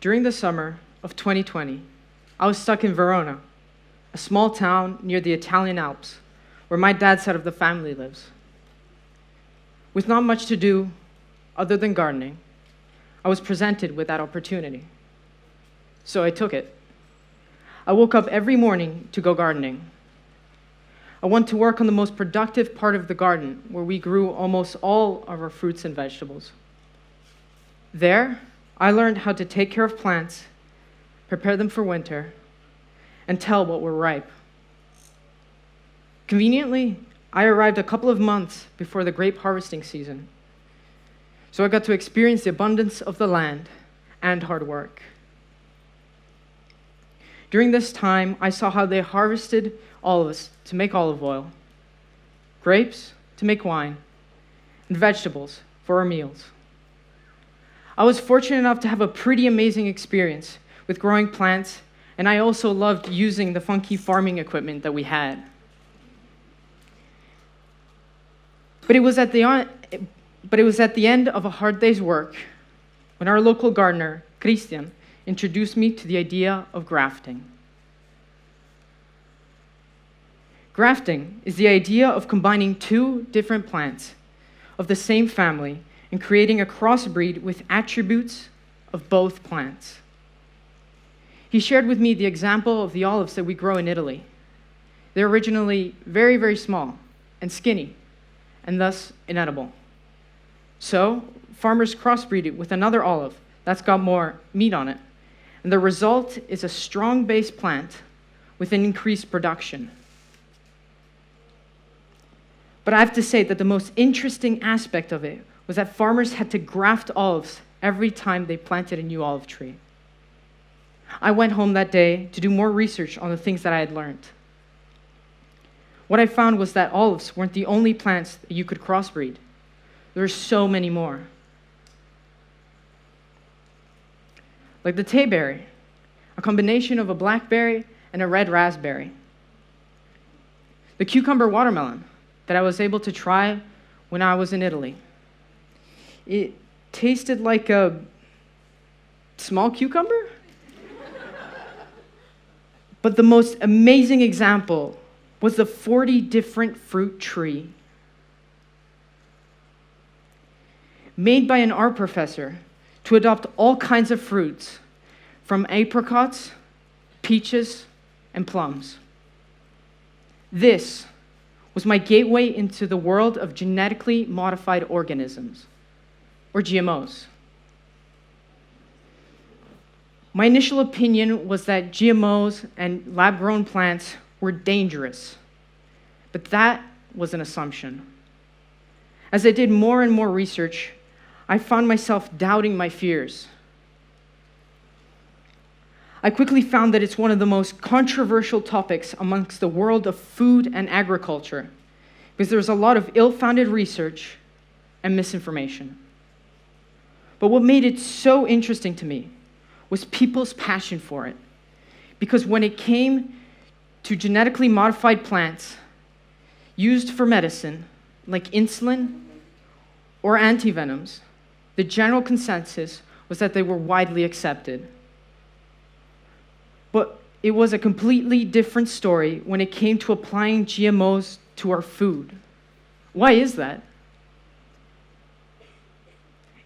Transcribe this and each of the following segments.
During the summer of 2020, I was stuck in Verona, a small town near the Italian Alps, where my dad's side of the family lives. With not much to do other than gardening, I was presented with that opportunity. So I took it. I woke up every morning to go gardening. I went to work on the most productive part of the garden, where we grew almost all of our fruits and vegetables. There, I learned how to take care of plants, prepare them for winter, and tell what were ripe. Conveniently, I arrived a couple of months before the grape harvesting season, so I got to experience the abundance of the land and hard work. During this time, I saw how they harvested olives to make olive oil, grapes to make wine, and vegetables for our meals. I was fortunate enough to have a pretty amazing experience with growing plants, and I also loved using the funky farming equipment that we had. But it was at the end of a hard day's work when our local gardener, Christian, introduced me to the idea of grafting. Grafting is the idea of combining two different plants of the same family and creating a crossbreed with attributes of both plants. He shared with me the example of the olives that we grow in Italy. They're originally very, very small and skinny, and thus inedible. So, farmers crossbreed it with another olive that's got more meat on it, and the result is a strong base plant with an increased production. But I have to say that the most interesting aspect of it was that farmers had to graft olives every time they planted a new olive tree. I went home that day to do more research on the things that I had learned. What I found was that olives weren't the only plants that you could crossbreed. There are so many more. Like the tayberry, a combination of a blackberry and a red raspberry. The cucumber watermelon that I was able to try when I was in Italy. It tasted like a small cucumber. But the most amazing example was the 40 different fruit tree made by an art professor to adopt all kinds of fruits, from apricots, peaches, and plums. This was my gateway into the world of genetically modified organisms, or GMOs. My initial opinion was that GMOs and lab-grown plants were dangerous, but that was an assumption. As I did more and more research, I found myself doubting my fears. I quickly found that it's one of the most controversial topics amongst the world of food and agriculture, because there's a lot of ill-founded research and misinformation. But what made it so interesting to me was people's passion for it. Because when it came to genetically modified plants used for medicine, like insulin or antivenoms, the general consensus was that they were widely accepted. But it was a completely different story when it came to applying GMOs to our food. Why is that?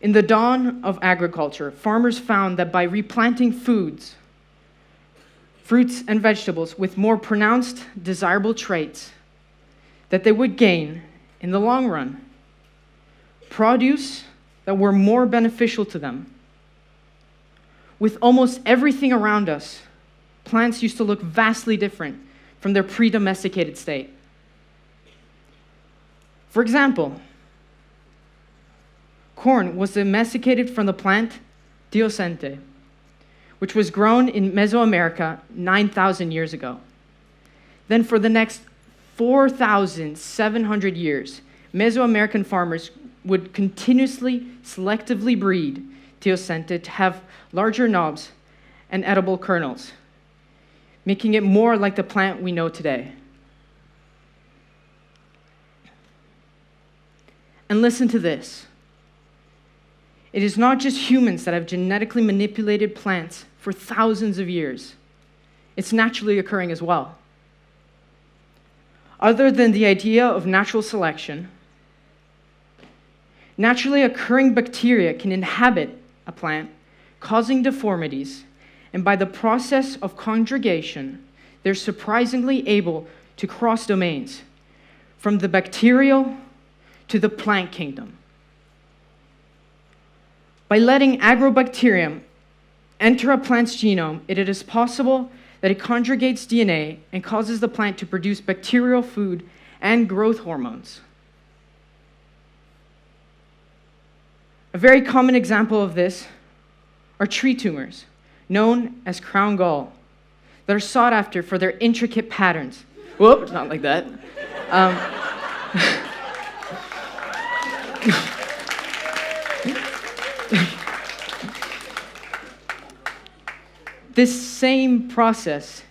In the dawn of agriculture, farmers found that by replanting fruits and vegetables with more pronounced desirable traits, that they would gain, in the long run, produce that were more beneficial to them. With almost everything around us, plants used to look vastly different from their pre-domesticated state. For example, corn was domesticated from the plant teosinte, which was grown in Mesoamerica 9,000 years ago. Then for the next 4,700 years, Mesoamerican farmers would continuously selectively breed teosinte to have larger knobs and edible kernels, making it more like the plant we know today. And listen to this. it is not just humans that have genetically manipulated plants for thousands of years. It's naturally occurring as well. Other than the idea of natural selection, naturally occurring bacteria can inhabit a plant, causing deformities, and by the process of conjugation, they're surprisingly able to cross domains, from the bacterial to the plant kingdom. By letting agrobacterium enter a plant's genome, it is possible that it conjugates DNA and causes the plant to produce bacterial food and growth hormones. A very common example of this are tree tumors, known as crown gall, that are sought after for their intricate patterns. Whoop, not like that. This same process,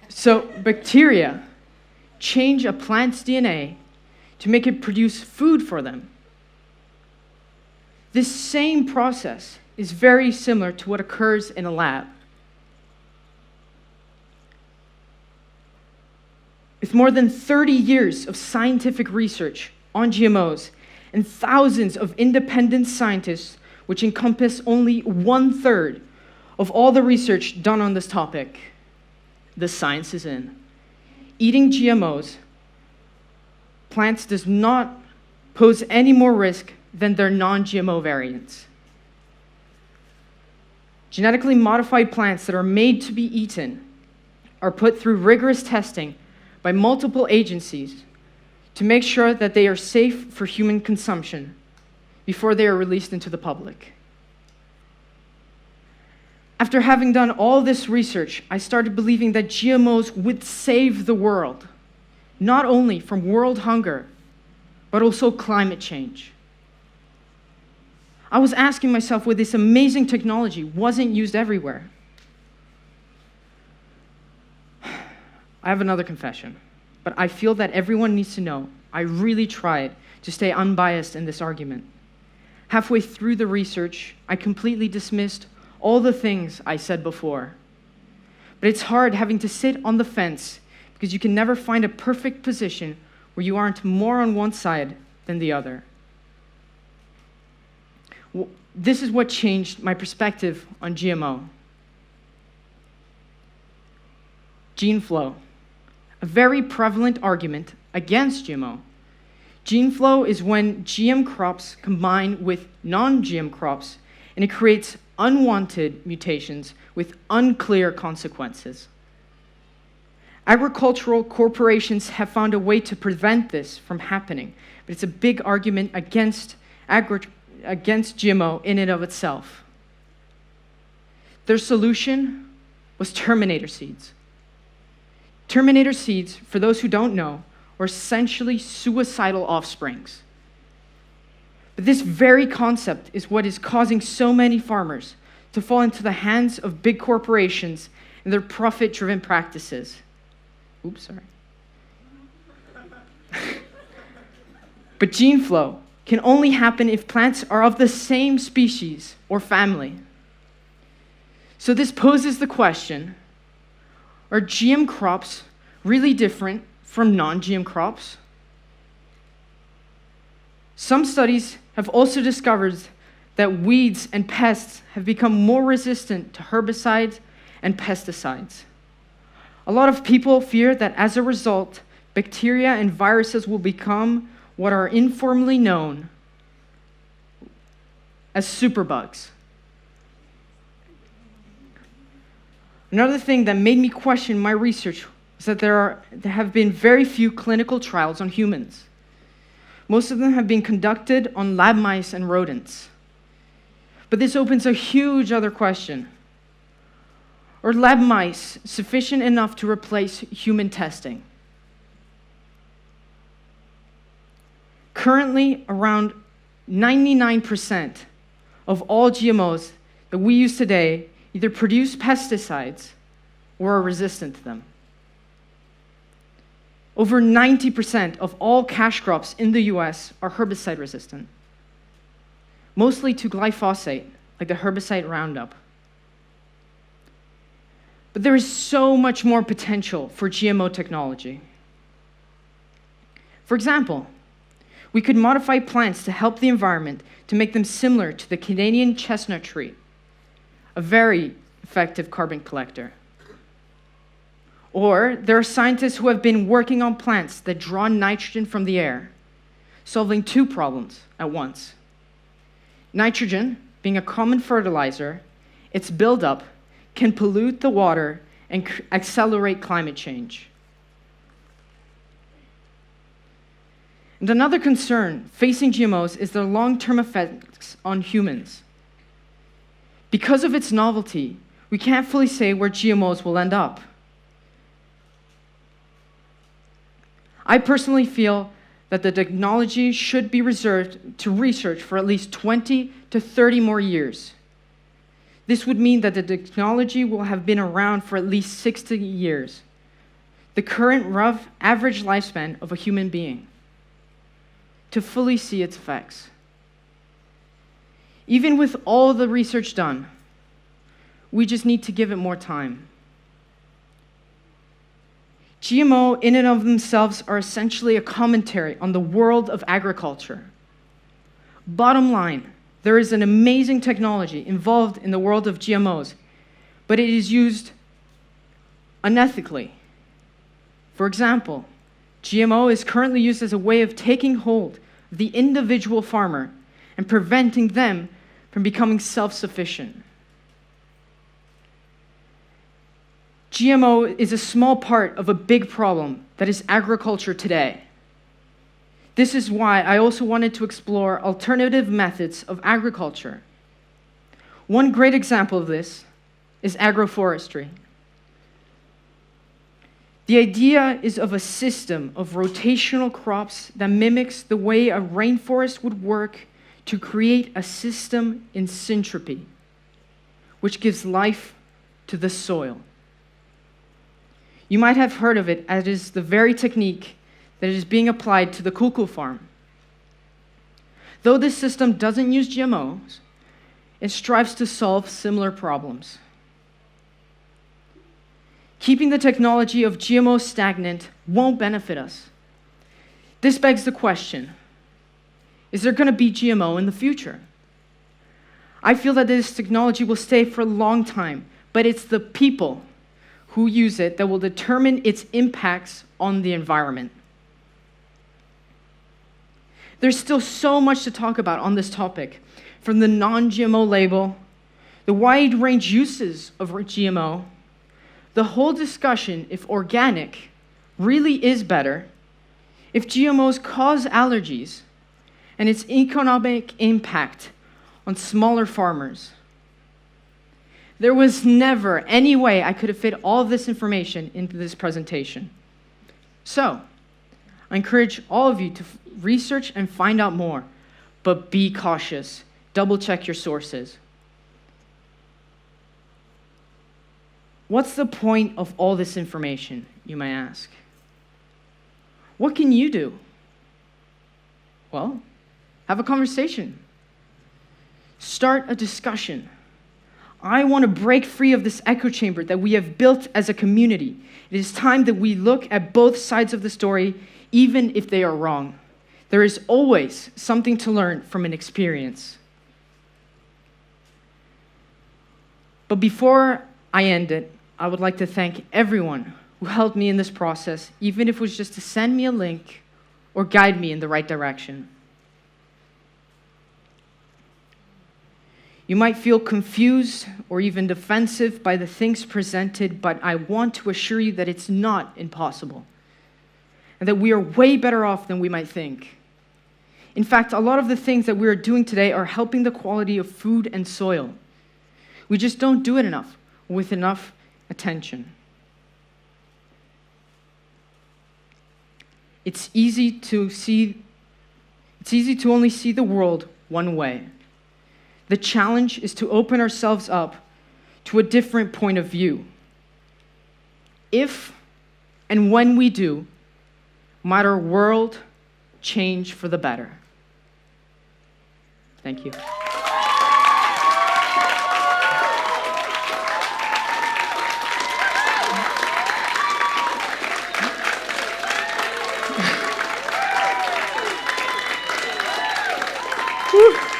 so bacteria change a plant's DNA to make it produce food for them. This same process is very similar to what occurs in a lab. With more than 30 years of scientific research on GMOs and thousands of independent scientists, which encompass only 1/3 of all the research done on this topic, the science is in. Eating GMOs, plants does not pose any more risk than their non-GMO variants. Genetically modified plants that are made to be eaten are put through rigorous testing by multiple agencies to make sure that they are safe for human consumption before they are released into the public. After having done all this research, I started believing that GMOs would save the world, not only from world hunger, but also climate change. I was asking myself why this amazing technology wasn't used everywhere. I have another confession, but I feel that everyone needs to know I really tried to stay unbiased in this argument. Halfway through the research, I completely dismissed all the things I said before. But it's hard having to sit on the fence because you can never find a perfect position where you aren't more on one side than the other. This is what changed my perspective on GMO. Gene flow, a very prevalent argument against GMO. Gene flow is when GM crops combine with non-GM crops, and it creates unwanted mutations with unclear consequences. Agricultural corporations have found a way to prevent this from happening, but it's a big argument against GMO in and of itself. Their solution was Terminator seeds. Terminator seeds, for those who don't know, are essentially suicidal offsprings. But this very concept is what is causing so many farmers to fall into the hands of big corporations and their profit-driven practices. Oops, sorry. But gene flow can only happen if plants are of the same species or family. So this poses the question, are GM crops really different from non-GM crops? Some studies have also discovered that weeds and pests have become more resistant to herbicides and pesticides. A lot of people fear that as a result, bacteria and viruses will become what are informally known as superbugs. Another thing that made me question my research is that there have been very few clinical trials on humans. Most of them have been conducted on lab mice and rodents. But this opens a huge other question. Are lab mice sufficient enough to replace human testing? Currently, around 99% of all GMOs that we use today either produce pesticides or are resistant to them. Over 90% of all cash crops in the US are herbicide resistant. mostly to glyphosate, like the herbicide Roundup. But there is so much more potential for GMO technology. For example, we could modify plants to help the environment to make them similar to the Canadian chestnut tree, a very effective carbon collector. Or there are scientists who have been working on plants that draw nitrogen from the air, solving two problems at once. Nitrogen, being a common fertilizer, its buildup can pollute the water and accelerate climate change. And another concern facing GMOs is their long-term effects on humans. Because of its novelty, we can't fully say where GMOs will end up. I personally feel that the technology should be reserved to research for at least 20 to 30 more years. This would mean that the technology will have been around for at least 60 years, the current rough average lifespan of a human being, to fully see its effects. Even with all the research done, we just need to give it more time. GMO in and of themselves are essentially a commentary on the world of agriculture. Bottom line, there is an amazing technology involved in the world of GMOs, but it is used unethically. For example, GMO is currently used as a way of taking hold of the individual farmer and preventing them from becoming self-sufficient. GMO is a small part of a big problem that is agriculture today. This is why I also wanted to explore alternative methods of agriculture. One great example of this is agroforestry. The idea is of a system of rotational crops that mimics the way a rainforest would work to create a system in syntropy, which gives life to the soil. You might have heard of it, as it is the very technique that is being applied to the cuckoo farm. Though this system doesn't use GMOs, it strives to solve similar problems. Keeping the technology of GMO stagnant won't benefit us. This begs the question, is there going to be GMO in the future? I feel that this technology will stay for a long time, but it's the people who use it that will determine its impacts on the environment. There's still so much to talk about on this topic, from the non-GMO label, the wide range uses of GMO, the whole discussion if organic really is better, if GMOs cause allergies, and its economic impact on smaller farmers. There was never any way I could have fit all of this information into this presentation. So, I encourage all of you to research and find out more, but be cautious. Double check your sources. What's the point of all this information, you may ask? What can you do? Well, have a conversation. Start a discussion. I want to break free of this echo chamber that we have built as a community. It is time that we look at both sides of the story, even if they are wrong. There is always something to learn from an experience. But before I end it, I would like to thank everyone who helped me in this process, even if it was just to send me a link or guide me in the right direction. You might feel confused or even defensive by the things presented, but I want to assure you that it's not impossible, and that we are way better off than we might think. In fact, a lot of the things that we are doing today are helping the quality of food and soil. We just don't do it enough, with enough attention. It's easy to only see the world one way. The challenge is to open ourselves up to a different point of view. If and when we do, might our world change for the better. Thank you. Woo.